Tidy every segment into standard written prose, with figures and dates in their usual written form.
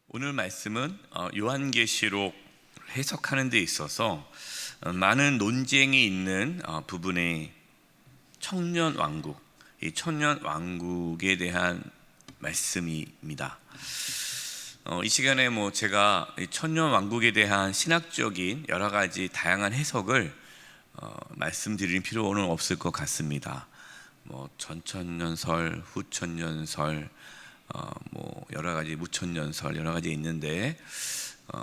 오늘 말씀은 요한계시록 해석하는 데 있어서 많은 논쟁이 있는 부분의 천년왕국, 이 천년왕국에 대한 말씀입니다. 이 시간에 제가 이 천년왕국에 대한 신학적인 여러 가지 다양한 해석을 말씀드릴 필요는 없을 것 같습니다. 전천년설, 후천년설, 여러 가지 무천년설 여러 가지 있는데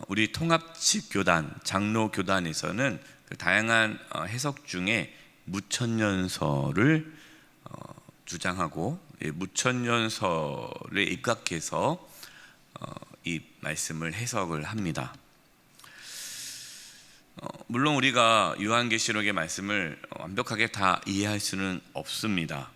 우리 통합식 교단, 장로 교단에서는 그 다양한 해석 중에 무천년설을 주장하고 무천년설에 입각해서 이 말씀을 해석을 합니다. 물론 우리가 요한계시록의 말씀을 완벽하게 다 이해할 수는 없습니다.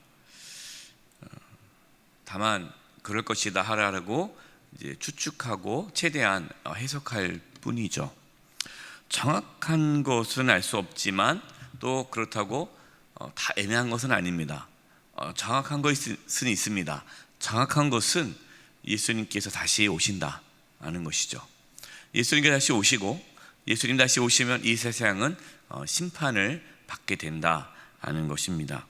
다만 그럴 것이다 하라고 이제 추측하고 최대한 해석할 뿐이죠. 정확한 것은 알 수 없지만 또 그렇다고 다 애매한 것은 아닙니다. 정확한 것은 있습니다. 정확한 것은 예수님께서 다시 오신다는 것이죠. 예수님께서 다시 오시고 예수님 다시 오시면 이 세상은 심판을 받게 된다는 것입니다.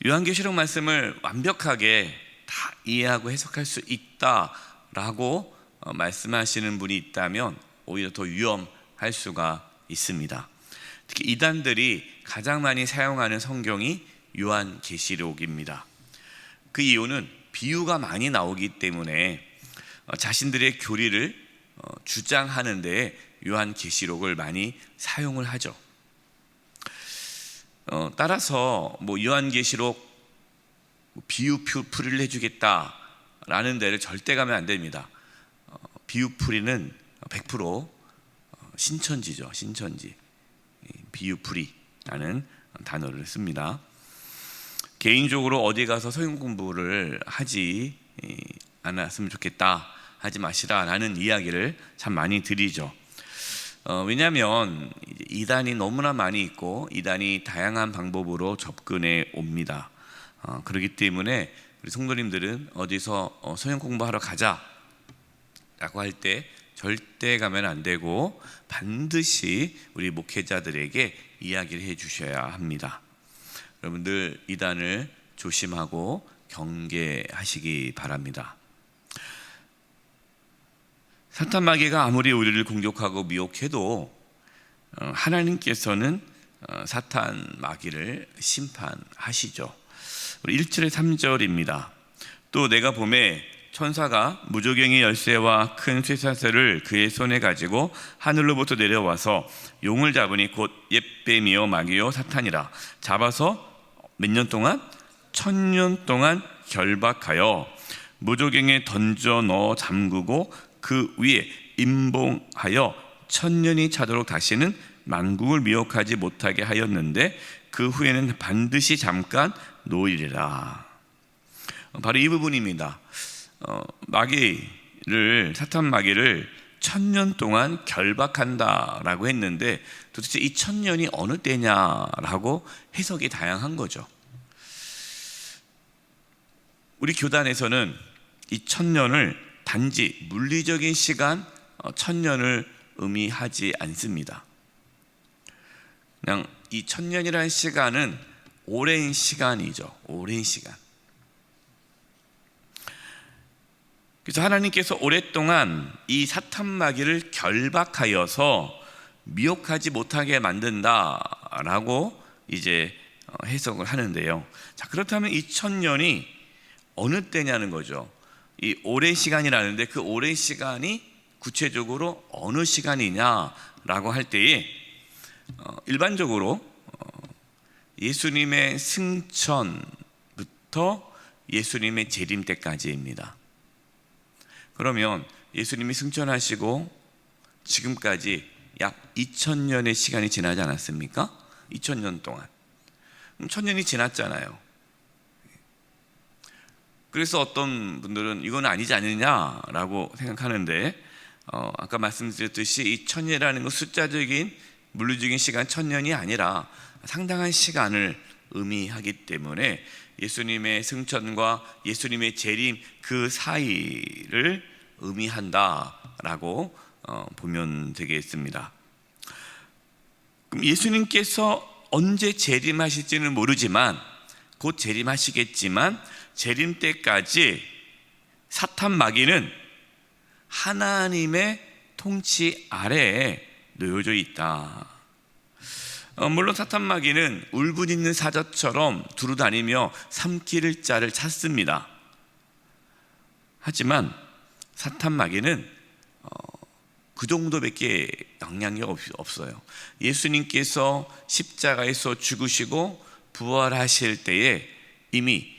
요한계시록 말씀을 완벽하게 다 이해하고 해석할 수 있다라고 말씀하시는 분이 있다면 오히려 더 위험할 수가 있습니다. 특히 이단들이 가장 많이 사용하는 성경이 요한계시록입니다. 그 이유는 비유가 많이 나오기 때문에 자신들의 교리를 주장하는 데 요한계시록을 많이 사용을 하죠. 따라서 요한계시록 비유풀이를 해주겠다라는 데를 절대 가면 안 됩니다. 비유풀이는 100% 신천지죠. 신천지. 비유풀이라는 단어를 씁니다. 개인적으로 어디 가서 성경 공부를 하지 않았으면 좋겠다, 하지 마시라라는 이야기를 참 많이 드리죠. 왜냐하면 이단이 너무나 많이 있고 이단이 다양한 방법으로 접근해 옵니다. 그렇기 때문에 우리 성도님들은 어디서 성경 공부하러 가자 라고 할 때 절대 가면 안 되고 반드시 우리 목회자들에게 이야기를 해 주셔야 합니다. 여러분들 이단을 조심하고 경계하시기 바랍니다. 사탄 마귀가 아무리 우리를 공격하고 미혹해도 하나님께서는 사탄 마귀를 심판하시죠. 우리 1절에 3절입니다. 또 내가 보매 천사가 무저갱이 열쇠와 큰 쇠사슬을 그의 손에 가지고 하늘로부터 내려와서 용을 잡으니 곧 옛뱀이요 마귀요 사탄이라. 잡아서 몇 년 동안? 1000년 동안 결박하여 무저갱에 던져 넣어 잠그고 그 위에 임봉하여 1000년이 차도록 다시는 만국을 미혹하지 못하게 하였는데 그 후에는 반드시 잠깐 놓이리라. 바로 이 부분입니다. 사탄 마귀를 1000년 동안 결박한다라고 했는데 도대체 이 1000년이 어느 때냐라고 해석이 다양한 거죠. 우리 교단에서는 이 1000년을 단지 물리적인 시간 1000년을 의미하지 않습니다. 그냥 이 1000년이라는 시간은 오랜 시간이죠. 오랜 시간. 그래서 하나님께서 오랫동안 이 사탄 마귀를 결박하여서 미혹하지 못하게 만든다라고 이제 해석을 하는데요. 자, 그렇다면 이 1000년이 어느 때냐는 거죠. 이 오랜 시간이라는데 그 오랜 시간이 구체적으로 어느 시간이냐라고 할 때에 일반적으로 예수님의 승천부터 예수님의 재림 때까지입니다. 그러면 예수님이 승천하시고 지금까지 약 2000년의 시간이 지나지 않았습니까? 2000년 동안. 1000년이 지났잖아요. 그래서 어떤 분들은 이건 아니지 않느냐라고 생각하는데 아까 말씀드렸듯이 이 1000년이라는 건 숫자적인 물리적인 시간 1000년이 아니라 상당한 시간을 의미하기 때문에 예수님의 승천과 예수님의 재림 그 사이를 의미한다라고 보면 되겠습니다. 그럼 예수님께서 언제 재림하실지는 모르지만 곧 재림하시겠지만 재림 때까지 사탄 마귀는 하나님의 통치 아래에 놓여져 있다. 물론 사탄 마귀는 울분 있는 사자처럼 두루다니며 삼킬 자를 찾습니다. 하지만 사탄 마귀는 그 정도밖에 영향이 없어요. 예수님께서 십자가에서 죽으시고 부활하실 때에 이미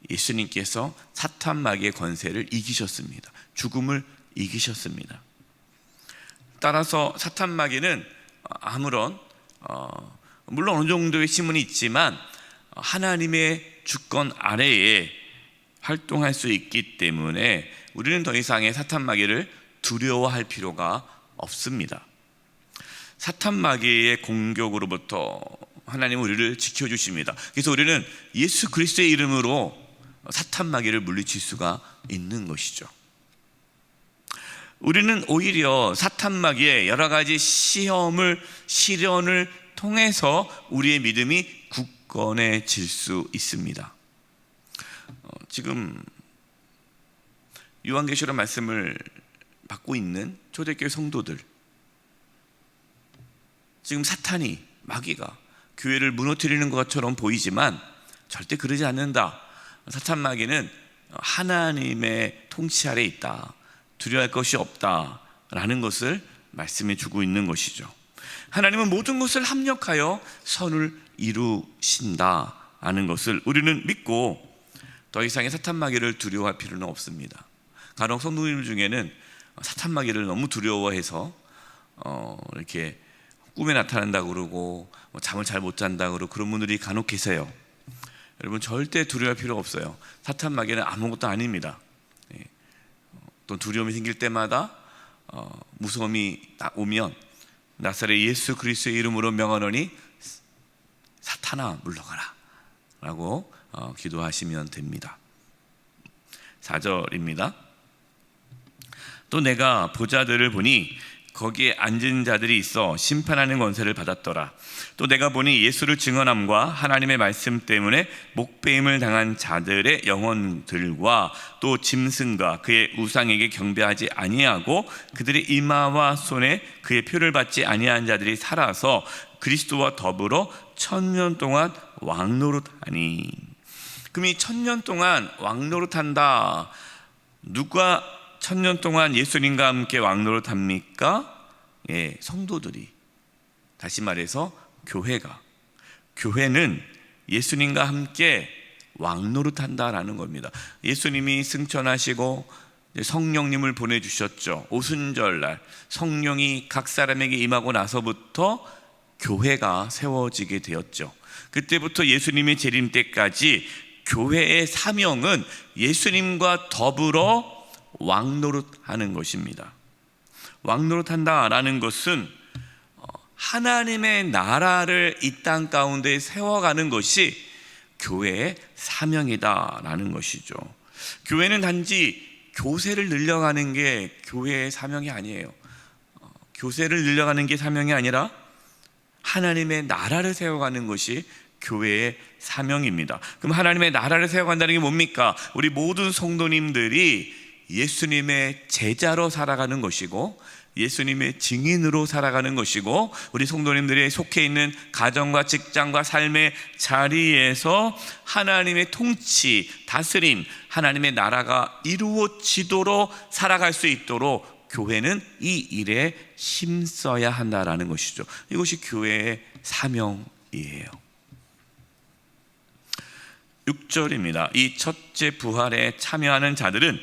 예수님께서 사탄 마귀의 권세를 이기셨습니다. 죽음을 이기셨습니다. 따라서 사탄 마귀는 아무런 물론 어느 정도의 힘은 있지만 하나님의 주권 아래에 활동할 수 있기 때문에 우리는 더 이상의 사탄 마귀를 두려워할 필요가 없습니다. 사탄 마귀의 공격으로부터 하나님은 우리를 지켜주십니다. 그래서 우리는 예수 그리스도의 이름으로 사탄 마귀를 물리칠 수가 있는 것이죠. 우리는 오히려 사탄 마귀의 여러 가지 시련을 통해서 우리의 믿음이 굳건해질 수 있습니다. 지금 요한계시록 말씀을 받고 있는 초대교회 성도들, 지금 사탄이 마귀가 교회를 무너뜨리는 것처럼 보이지만 절대 그러지 않는다. 사탄 마귀는 하나님의 통치 아래에 있다. 두려워할 것이 없다라는 것을 말씀해 주고 있는 것이죠. 하나님은 모든 것을 합력하여 선을 이루신다라는 것을 우리는 믿고 더 이상의 사탄 마귀를 두려워할 필요는 없습니다. 간혹 성도님 중에는 사탄 마귀를 너무 두려워해서 이렇게 꿈에 나타난다고 그러고 잠을 잘 못 잔다고 그러고 그런 분들이 간혹 계세요. 여러분 절대 두려워할 필요 없어요. 사탄 마귀는 아무것도 아닙니다. 또 두려움이 생길 때마다 무서움이 오면 나사렛 예수 그리스도의 이름으로 명하노니 사탄아 물러가라 라고 기도하시면 됩니다. 4절입니다. 또 내가 보좌들을 보니 거기에 앉은 자들이 있어 심판하는 권세를 받았더라. 또 내가 보니 예수를 증언함과 하나님의 말씀 때문에 목배임을 당한 자들의 영혼들과 또 짐승과 그의 우상에게 경배하지 아니하고 그들의 이마와 손에 그의 표를 받지 아니한 자들이 살아서 그리스도와 더불어 1000년 동안 왕노릇하니. 그럼 이 1000년 동안 왕노릇한다. 누가 1000년 동안 예수님과 함께 왕노릇합니까? 성도들이. 다시 말해서 교회는 예수님과 함께 왕노릇한다라는 겁니다. 예수님이 승천하시고 성령님을 보내주셨죠. 오순절날 성령이 각 사람에게 임하고 나서부터 교회가 세워지게 되었죠. 그때부터 예수님의 재림 때까지 교회의 사명은 예수님과 더불어 왕노릇하는 것입니다. 왕노릇한다라는 것은 하나님의 나라를 이 땅 가운데 세워가는 것이 교회의 사명이다라는 것이죠. 교회는 단지 교세를 늘려가는 게 교회의 사명이 아니에요. 교세를 늘려가는 게 사명이 아니라 하나님의 나라를 세워가는 것이 교회의 사명입니다. 그럼 하나님의 나라를 세워간다는 게 뭡니까? 우리 모든 성도님들이 예수님의 제자로 살아가는 것이고 예수님의 증인으로 살아가는 것이고 우리 성도님들이 속해 있는 가정과 직장과 삶의 자리에서 하나님의 통치, 다스림, 하나님의 나라가 이루어지도록 살아갈 수 있도록 교회는 이 일에 힘써야 한다라는 것이죠. 이것이 교회의 사명이에요. 6절입니다. 이 첫째 부활에 참여하는 자들은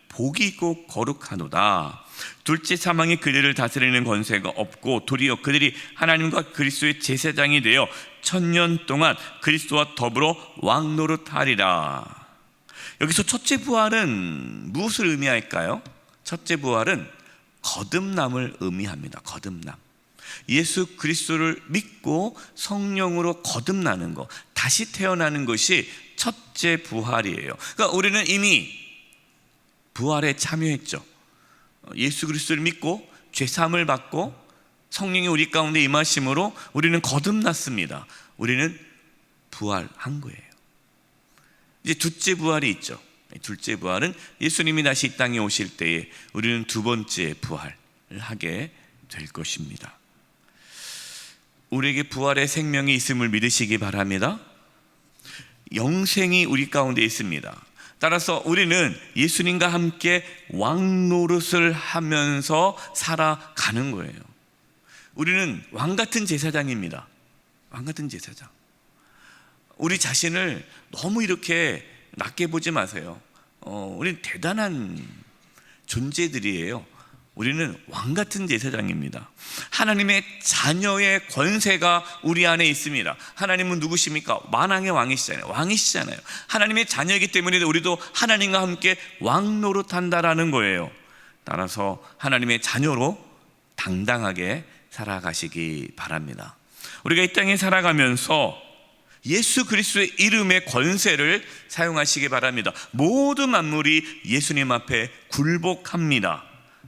복이 있고 거룩하도다. 둘째 사망이 그들을 다스리는 권세가 없고 도리어 그들이 하나님과 그리스도의 제사장이 되어 1000년 동안 그리스도와 더불어 왕노릇하리라. 여기서 첫째 부활은 무엇을 의미할까요? 첫째 부활은 거듭남을 의미합니다. 거듭남. 예수 그리스도를 믿고 성령으로 거듭나는 것, 다시 태어나는 것이 첫째 부활이에요. 그러니까 우리는 이미 부활에 참여했죠. 예수 그리스도를 믿고 죄사함을 받고 성령이 우리 가운데 임하심으로 우리는 거듭났습니다. 우리는 부활한 거예요. 이제 둘째 부활이 있죠. 둘째 부활은 예수님이 다시 이 땅에 오실 때에 우리는 두 번째 부활을 하게 될 것입니다. 우리에게 부활의 생명이 있음을 믿으시기 바랍니다. 영생이 우리 가운데 있습니다. 따라서 우리는 예수님과 함께 왕노릇을 하면서 살아가는 거예요. 우리는 왕같은 제사장입니다. 왕같은 제사장. 우리 자신을 너무 이렇게 낮게 보지 마세요. 우리는 대단한 존재들이에요. 우리는 왕같은 제사장입니다. 하나님의 자녀의 권세가 우리 안에 있습니다. 하나님은 누구십니까? 만왕의 왕이시잖아요. 왕이시잖아요. 하나님의 자녀이기 때문에 우리도 하나님과 함께 왕노릇한다라는 거예요. 따라서 하나님의 자녀로 당당하게 살아가시기 바랍니다. 우리가 이 땅에 살아가면서 예수 그리스도의 이름의 권세를 사용하시기 바랍니다. 모든 만물이 예수님 앞에 굴복합니다.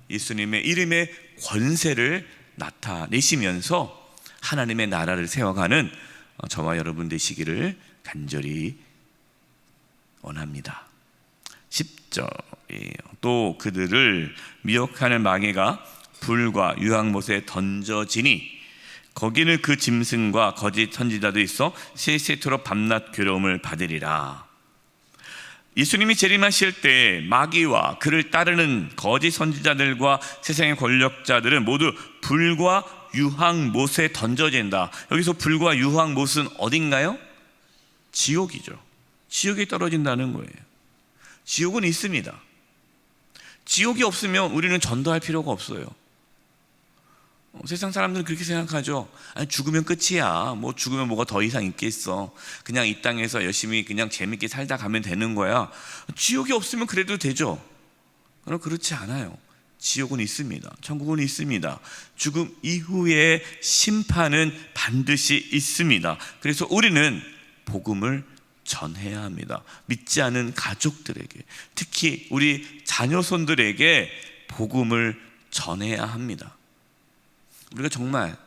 예수님의 이름의 권세를 나타내시면서 하나님의 나라를 세워가는 저와 여러분 되시기를 간절히 원합니다. 10절이에요. 또 그들을 미혹하는 마귀가 불과 유황못에 던져지니 거기는 그 짐승과 거짓 선지자도 있어 세세토록 밤낮 괴로움을 받으리라. 예수님이 재림하실 때 마귀와 그를 따르는 거짓 선지자들과 세상의 권력자들은 모두 불과 유황못에 던져진다. 여기서 불과 유황못은 어딘가요? 지옥이죠. 지옥에 떨어진다는 거예요. 지옥은 있습니다. 지옥이 없으면 우리는 전도할 필요가 없어요. 세상 사람들은 그렇게 생각하죠. 아니, 죽으면 끝이야. 뭐 죽으면 뭐가 더 이상 있겠어. 그냥 이 땅에서 열심히 그냥 재밌게 살다 가면 되는 거야. 지옥이 없으면 그래도 되죠. 그럼 그렇지 않아요. 지옥은 있습니다. 천국은 있습니다. 죽음 이후에 심판은 반드시 있습니다. 그래서 우리는 복음을 전해야 합니다. 믿지 않은 가족들에게, 특히 우리 자녀손들에게 복음을 전해야 합니다. 우리가 정말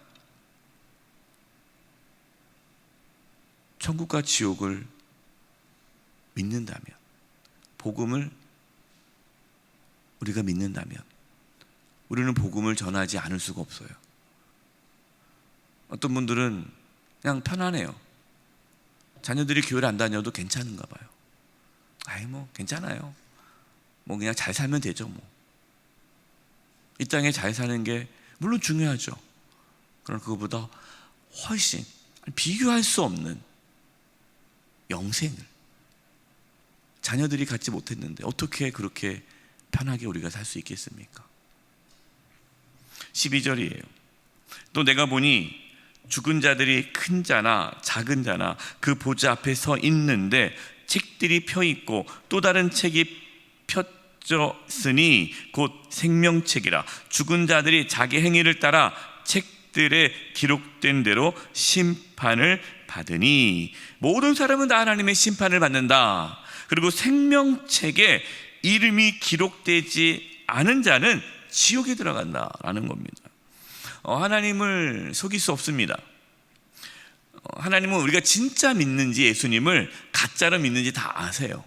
천국과 지옥을 믿는다면, 복음을 우리가 믿는다면 우리는 복음을 전하지 않을 수가 없어요. 어떤 분들은 그냥 편안해요. 자녀들이 교회를 안 다녀도 괜찮은가 봐요. 아이 뭐 괜찮아요. 뭐 그냥 잘 살면 되죠 뭐. 이 땅에 잘 사는 게 물론 중요하죠. 그러나 그것보다 훨씬 비교할 수 없는 영생을 자녀들이 갖지 못했는데 어떻게 그렇게 편하게 우리가 살 수 있겠습니까? 12절이에요. 또 내가 보니 죽은 자들이 큰 자나 작은 자나 그 보좌 앞에 서 있는데 책들이 펴 있고 또 다른 책이 펴졌으니 곧 생명책이라. 죽은 자들이 자기 행위를 따라 책들에 기록된 대로 심판을 받으니. 모든 사람은 다 하나님의 심판을 받는다. 그리고 생명책에 이름이 기록되지 않은 자는 지옥에 들어간다라는 겁니다. 하나님을 속일 수 없습니다. 하나님은 우리가 진짜 믿는지 예수님을 가짜로 믿는지 다 아세요.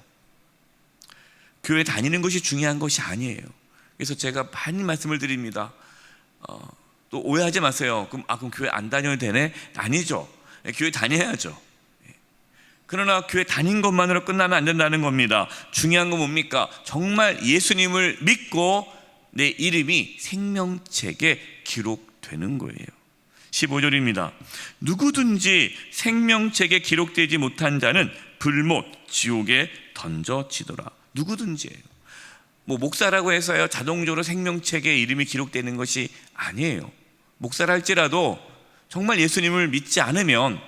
교회 다니는 것이 중요한 것이 아니에요. 그래서 제가 많이 말씀을 드립니다. 또 오해하지 마세요. 그럼 교회 안 다녀도 되네? 아니죠. 교회 다녀야죠. 그러나 교회 다닌 것만으로 끝나면 안 된다는 겁니다. 중요한 건 뭡니까? 정말 예수님을 믿고 내 이름이 생명책에 기록되는 거예요. 15절입니다. 누구든지 생명책에 기록되지 못한 자는 불못 지옥에 던져지더라. 누구든지예요. 뭐 목사라고 해서요 자동적으로 생명책에 이름이 기록되는 것이 아니에요. 목사랄지라도 정말 예수님을 믿지 않으면,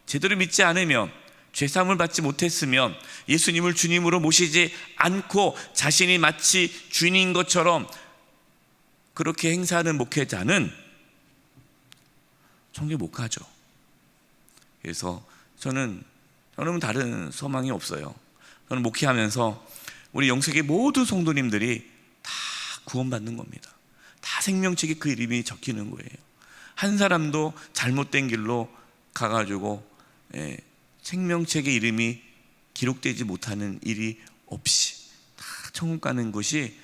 제대로 믿지 않으면, 죄사함을 받지 못했으면, 예수님을 주님으로 모시지 않고 자신이 마치 주인인 것처럼 그렇게 행사하는 목회자는 천국에 못 가죠. 그래서 저는 다른 소망이 없어요. 저는 목회하면서 우리 영세계 모든 성도님들이 다 구원받는 겁니다. 다 생명책에 그 이름이 적히는 거예요. 한 사람도 잘못된 길로 가가지고 생명책의 이름이 기록되지 못하는 일이 없이 다 천국 가는 것이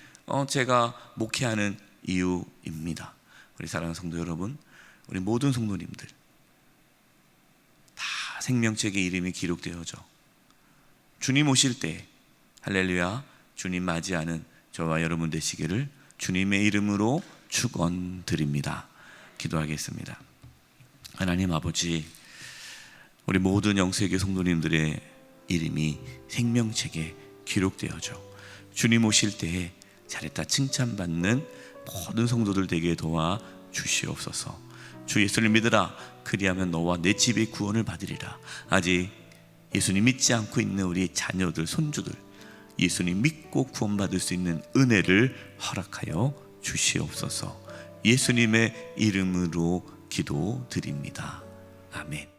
제가 목회하는 이유입니다. 우리 사랑하는 성도 여러분, 우리 모든 성도님들 다 생명책의 이름이 기록되어져 주님 오실 때 할렐루야 주님 맞이하는 저와 여러분 되시기를 주님의 이름으로 축원드립니다. 기도하겠습니다. 하나님 아버지, 우리 모든 영세계 성도님들의 이름이 생명책에 기록되어져 주님 오실 때에 잘했다 칭찬받는 모든 성도들 되게 도와 주시옵소서. 주 예수를 믿으라 그리하면 너와 내 집이 구원을 받으리라. 아직 예수님 믿지 않고 있는 우리 자녀들 손주들 예수님 믿고 구원받을 수 있는 은혜를 허락하여 주시옵소서. 예수님의 이름으로 기도드립니다. 아멘.